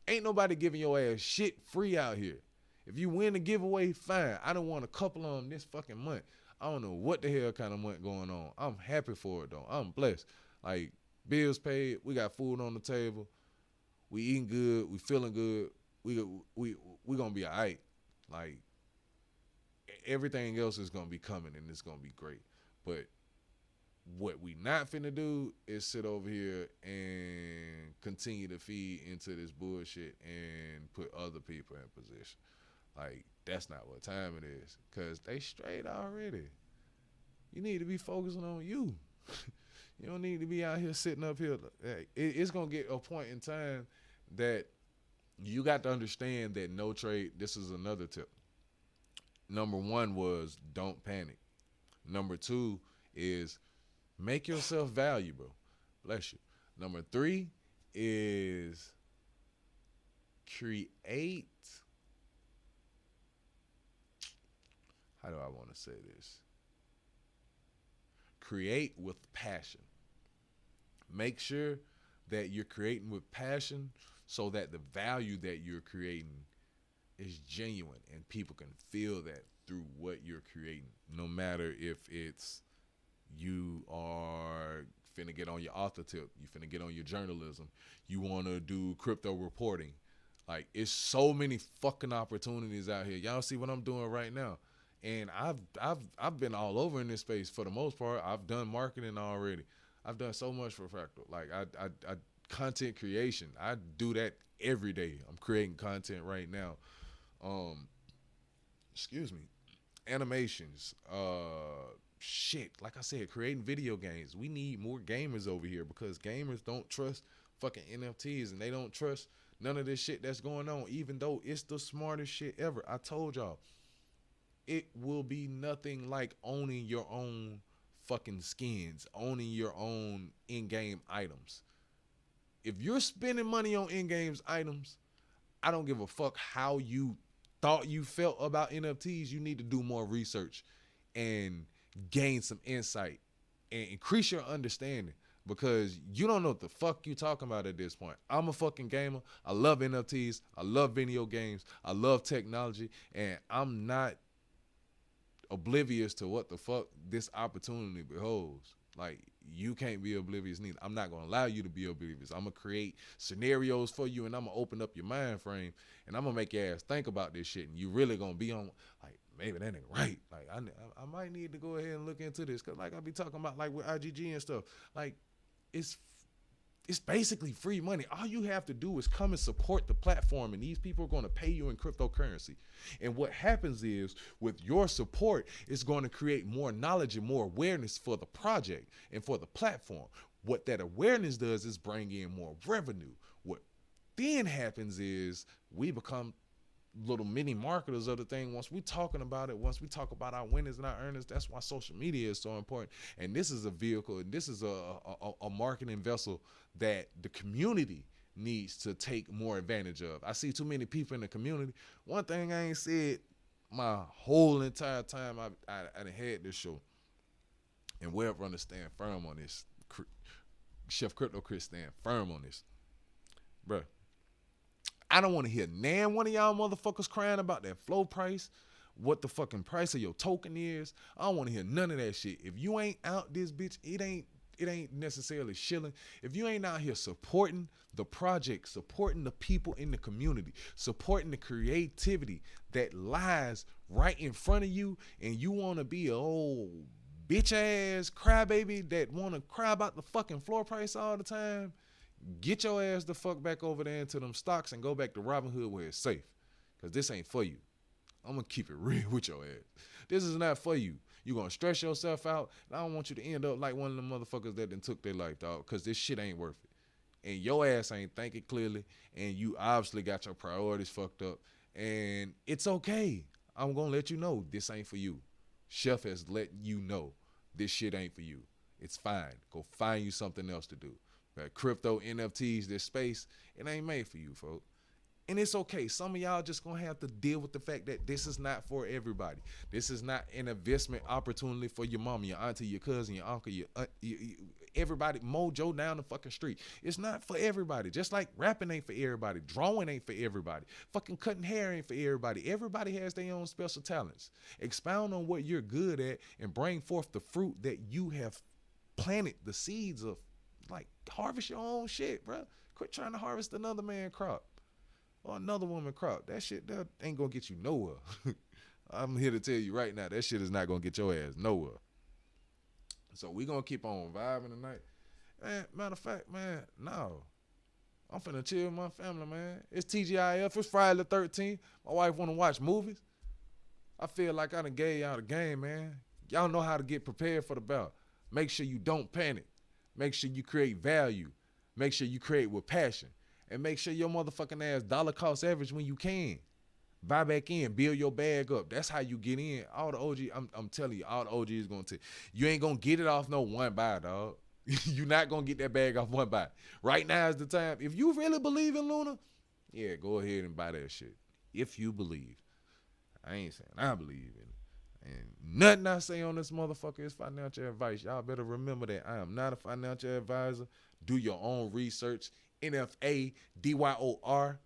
Ain't nobody giving your ass shit free out here. If you win a giveaway, fine. I done won a couple of them this fucking month. I don't know what the hell kind of month going on. I'm happy for it though. I'm blessed. Like, bills paid. We got food on the table. We eating good. We feeling good. We gonna be all right. Like, everything else is gonna be coming and it's gonna be great. But what we not finna do is sit over here and continue to feed into this bullshit and put other people in position. Like, that's not what time it is. Cause they straight already. You need to be focusing on you. You don't need to be out here sitting up here. It's gonna get a point in time that you got to understand that no trade. This is another tip. Number 1 was don't panic. Number 2 is make yourself valuable. Bless you. Number 3 is create. How do I want to say this? Create with passion. Make sure that you're creating with passion so that the value that you're creating is genuine and people can feel that through what you're creating. No matter if it's you are finna get on your author tip, you finna get on your journalism, you want to do crypto reporting. Like, it's so many fucking opportunities out here. Y'all see what I'm doing right now. And I've been all over in this space for the most part. I've done marketing already. I've done so much for Fractal. Like, I content creation. I do that every day. I'm creating content right now. Excuse me. Animations. Shit. Like I said, creating video games. We need more gamers over here because gamers don't trust fucking NFTs and they don't trust none of this shit that's going on, even though it's the smartest shit ever. I told y'all. It will be nothing like owning your own fucking skins, owning your own in-game items. If you're spending money on in-game items, I don't give a fuck how you thought you felt about NFTs. You need to do more research and gain some insight and increase your understanding because you don't know what the fuck you talking about at this point. I'm a fucking gamer. I love NFTs. I love video games. I love technology, and I'm not oblivious to what the fuck this opportunity beholds. Like, you can't be oblivious neither. I'm not gonna allow you to be oblivious. I'm gonna create scenarios for you and I'm gonna open up your mind frame and I'm gonna make your ass think about this shit and you really gonna be on like, maybe that ain't right. Like, I might need to go ahead and look into this because like I be talking about like with IGG and stuff, like it's basically free money. All you have to do is come and support the platform, and these people are going to pay you in cryptocurrency. And what happens is, with your support, it's going to create more knowledge and more awareness for the project and for the platform. What that awareness does is bring in more revenue. What then happens is we become little mini marketers of the thing. Once we talking about it, once we talk about our winners and our earners, that's why social media is so important. And this is a vehicle, and this is a marketing vessel that the community needs to take more advantage of. I see too many people in the community. One thing I ain't said my whole entire time I had this show, and wherever I stand firm on this, ChefCryptoChris stand firm on this, bruh. I don't want to hear one of y'all motherfuckers crying about that flow price, what the fucking price of your token is. I don't want to hear none of that shit. If you ain't out this bitch, it ain't necessarily shilling. If you ain't out here supporting the project, supporting the people in the community, supporting the creativity that lies right in front of you, and you want to be a old bitch ass crybaby that want to cry about the fucking floor price all the time, get your ass the fuck back over there into them stocks and go back to Robinhood where it's safe. Because this ain't for you. I'm going to keep it real with your ass. This is not for you. You're going to stress yourself out. And I don't want you to end up like one of the motherfuckers that done took their life, dog. Because this shit ain't worth it. And your ass ain't thinking clearly. And you obviously got your priorities fucked up. And it's okay. I'm going to let you know this ain't for you. Chef has let you know this shit ain't for you. It's fine. Go find you something else to do. Crypto, NFTs, this space, it ain't made for you, folks. And it's okay. Some of y'all just gonna have to deal with the fact that this is not for everybody. This is not an investment opportunity for your mama, your auntie, your cousin, your uncle, your everybody, mojo down the fucking street. It's not for everybody. Just like rapping ain't for everybody. Drawing ain't for everybody. Fucking cutting hair ain't for everybody. Everybody has their own special talents. Expound on what you're good at and bring forth the fruit that you have planted the seeds of. Like, harvest your own shit, bro. Quit trying to harvest another man's crop or another woman's crop. That shit that ain't gonna get you nowhere. I'm here to tell you right now, that shit is not gonna get your ass nowhere. So we gonna keep on vibing tonight. Man, matter of fact, man, no. I'm finna chill with my family, man. It's TGIF. It's Friday the 13th. My wife wanna watch movies. I feel like I done gave y'all the game, man. Y'all know how to get prepared for the bout. Make sure you don't panic. Make sure you create value. Make sure you create with passion. And make sure your motherfucking ass dollar cost average when you can. Buy back in. Build your bag up. That's how you get in. All the OG, I'm telling you, all the OG is going to. You ain't going to get it off no one buy, dog. You're not going to get that bag off one buy. Right now is the time. If you really believe in Luna, yeah, go ahead and buy that shit. If you believe. I ain't saying I believe in it. And nothing I say on this motherfucker is financial advice. Y'all better remember that I am not a financial advisor. Do your own research. NFA, DYOR,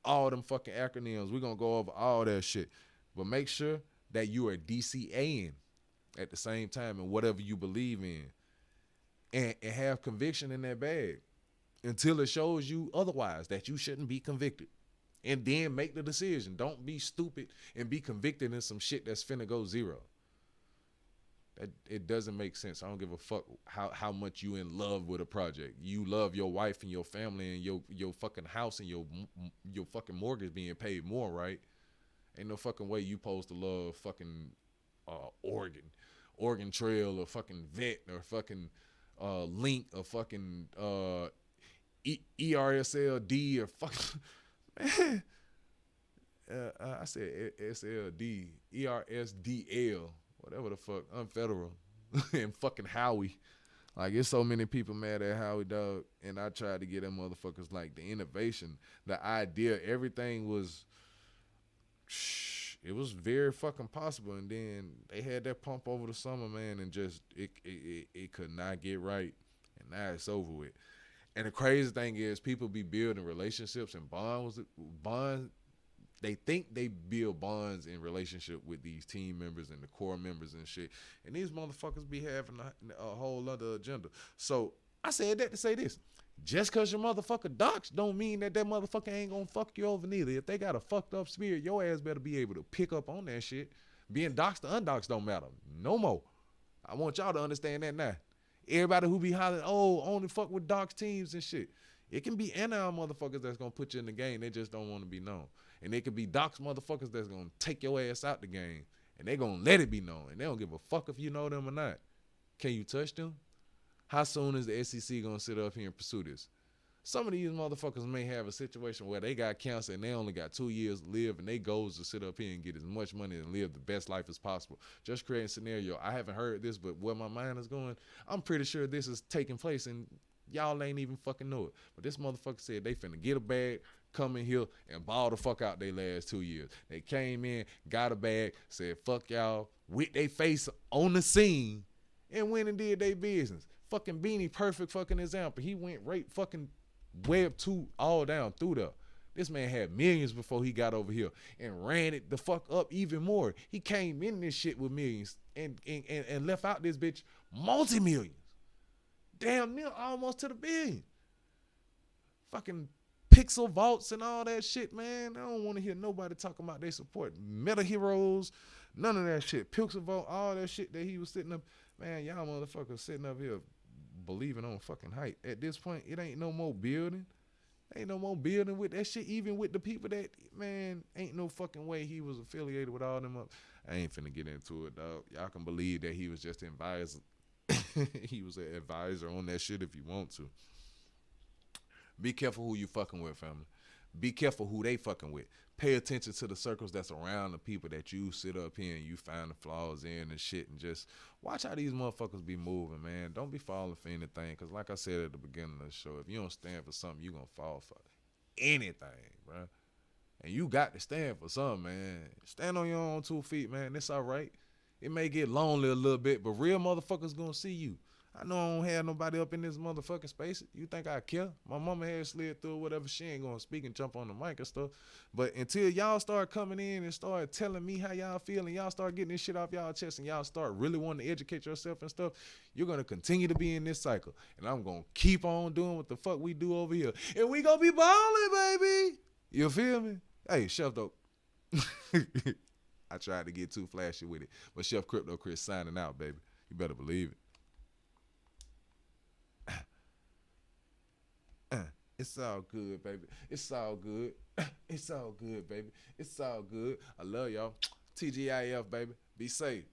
all them fucking acronyms. We're going to go over all that shit. But make sure that you are DCAing at the same time in whatever you believe in. And have conviction in that bag until it shows you otherwise, that you shouldn't be convicted. And then make the decision. Don't be stupid and be convicted in some shit that's finna go zero. It doesn't make sense. I don't give a fuck how much you in love with a project. You love your wife and your family and your fucking house and your fucking mortgage being paid more, right? Ain't no fucking way you supposed to love fucking Oregon Trail or fucking Vet or fucking Link or fucking ERSLD or fucking... Man, I said SLD, ERSDL, whatever the fuck, unfederal, and fucking Howie. Like, it's so many people mad at Howie, dog, and I tried to get them motherfuckers, like, the innovation, the idea, everything was, it was very fucking possible, and then they had that pump over the summer, man, and just, it could not get right, and now it's over with. And the crazy thing is, people be building relationships and bonds. They think they build bonds in relationship with these team members and the core members and shit. And these motherfuckers be having a whole other agenda. So I said that to say this. Just because your motherfucker docs don't mean that motherfucker ain't gonna fuck you over neither. If they got a fucked up spirit, your ass better be able to pick up on that shit. Being doxed or undoxed don't matter. No more. I want y'all to understand that now. Everybody who be hollering, oh, only fuck with dox teams and shit. It can be NL motherfuckers that's going to put you in the game. They just don't want to be known. And it could be dox motherfuckers that's going to take your ass out the game. And they going to let it be known. And they don't give a fuck if you know them or not. Can you touch them? How soon is the SEC going to sit up here and pursue this? Some of these motherfuckers may have a situation where they got cancer and they only got 2 years to live, and they goals to sit up here and get as much money and live the best life as possible. Just creating a scenario. I haven't heard this, but where my mind is going, I'm pretty sure this is taking place and y'all ain't even fucking know it. But this motherfucker said they finna get a bag, come in here, and ball the fuck out they last 2 years. They came in, got a bag, said fuck y'all, with they face on the scene, and went and did their business. Fucking Beanie, perfect fucking example. He went right fucking Web 2 all down through there. This man had millions before he got over here and ran it the fuck up even more. He came in this shit with millions and left out this bitch multi-millions. Damn near almost to the billion. Fucking pixel vaults and all that shit, man. I don't want to hear nobody talking about they support Meta Heroes. None of that shit. Pixel vault, all that shit that he was sitting up. Man, y'all motherfuckers sitting up here believing on fucking hype. At this point, it ain't no more building. Ain't no more building with that shit, even with the people that, man, ain't no fucking way he was affiliated with all them up. I ain't finna get into it, dog. Y'all can believe that he was just an advisor. He was an advisor on that shit if you want to. Be careful who you fucking with, family. Be careful who they fucking with. Pay attention to the circles that's around the people that you sit up here and you find the flaws in and shit, and just watch how these motherfuckers be moving, man. Don't be falling for anything, because like I said at the beginning of the show, if you don't stand for something, you gonna fall for anything, bro. And you got to stand for something, man. Stand on your own 2 feet, man. It's all right. It may get lonely a little bit, but real motherfuckers gonna see you. I know I don't have nobody up in this motherfucking space. You think I care? My mama had slid through whatever. She ain't gonna speak and jump on the mic and stuff. But until y'all start coming in and start telling me how y'all feel, and y'all start getting this shit off y'all chest, and y'all start really wanting to educate yourself and stuff, you're gonna continue to be in this cycle. And I'm gonna keep on doing what the fuck we do over here. And we gonna be balling, baby. You feel me? Hey, Chef Dope. I tried to get too flashy with it. But Chef ChefCryptoChris signing out, baby. You better believe it. It's all good, baby. It's all good. It's all good, baby. It's all good. I love y'all. TGIF, baby. Be safe.